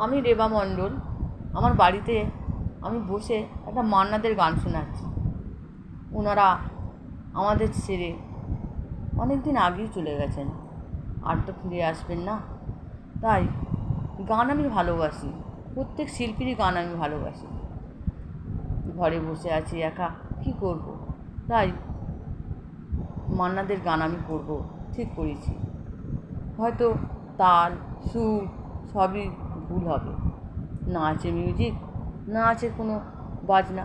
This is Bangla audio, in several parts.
আমি রেবা মণ্ডল। আমার বাড়িতে আমি বসে একটা মান্নাদের গান শোনাচ্ছি। ওনারা আমাদের ছেড়ে অনেক দিন আগেই চলে গেছেন, আর তো ফিরে আসবেন না। তাই গান আমি ভালোবাসি, প্রত্যেক শিল্পীরই গান আমি ভালোবাসি। ঘরে বসে আছি একা, কী করব, তাই মান্নাদের গান আমি করব ঠিক করেছি। হয়তো তাল সুর সবই ভুল হবে, না আছে মিউজিক, না আছে কোনো বাজনা।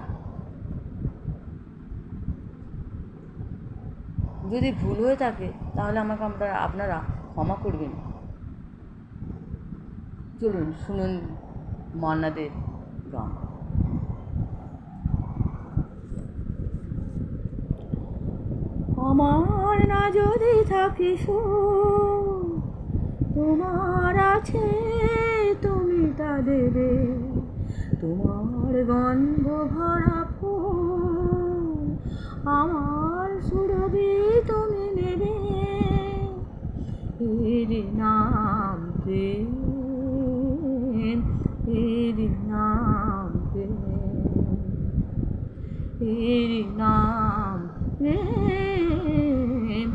যদি ভুল হয়ে থাকে তাহলে আমাকে আপনারা ক্ষমা করবেন। চলুন শুনুন মান্নাদের গান। আমার না যদি থাকে সুর, তোমার আছে তুমি তা দেবে। তোমার গন্ধ ভরা ফুল আমার সুরভি তুমি নেবে। এর নাম প্রেম, এর নাম প্রেম, এর নাম প্রেম,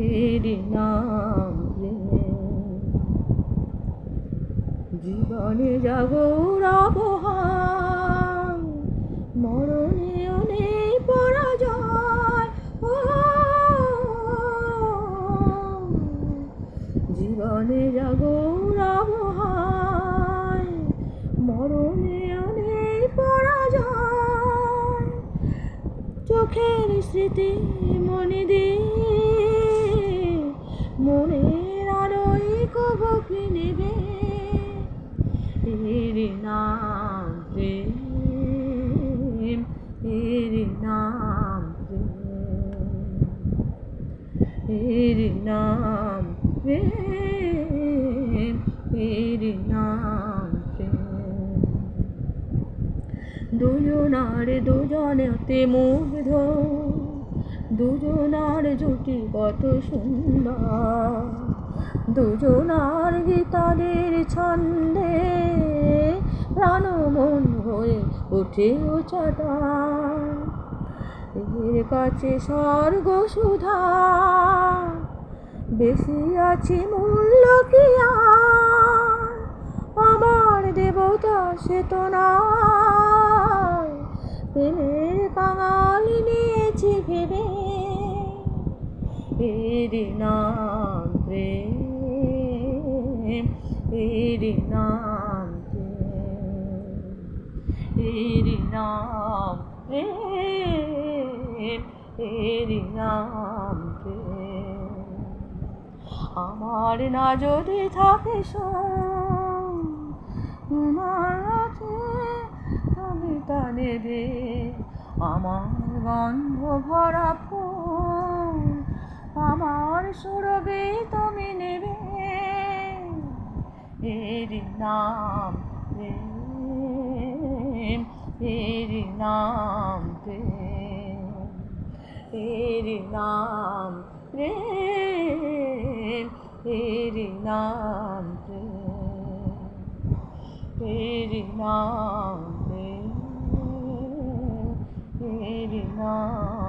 এর নাম প্রেম। জীবনে জাগর আবহাওয়া, মরণেও নেই পরাজয়। জীবনে জাগর আবহাওয়া, মরণেও নেই পরাজয়। চোখের স্মৃতি মনে দিয়ে মনের আলোয় কবকে নেবে। এর নাম প্রেম, এর নাম প্রেম, এর নাম প্রেম, এর নাম প্রেম। দুজনার দুজনেতে মুগ্ধ, দুজনার জুটি কত সুন্দর। দুজনার গীতাদের ছন্দে প্রাণ মন হয়ে ওঠে উচ্চতার। এর কাছে স্বর্গ সুধা বেশি আছে মূল্য কি আর? আমার দেবতা সে তো নয়, প্রেমের কাঙালি নিয়েছি ভেবে। এর নাম প্রেম, এর নাম প্রেম, এর নাম প্রেম, এর নাম প্রেম। আমার না যদি থাকে সোম, তোমার আছে তুমি তা নেবে। আমার গন্ধ ভরা ফুল আমার সুরভি তুমি নেবে। এর নাম প্রেম, এর নাম প্রেম, এর নাম প্রেম, এর নাম প্রেম, এর নাম প্রেম, এর নাম।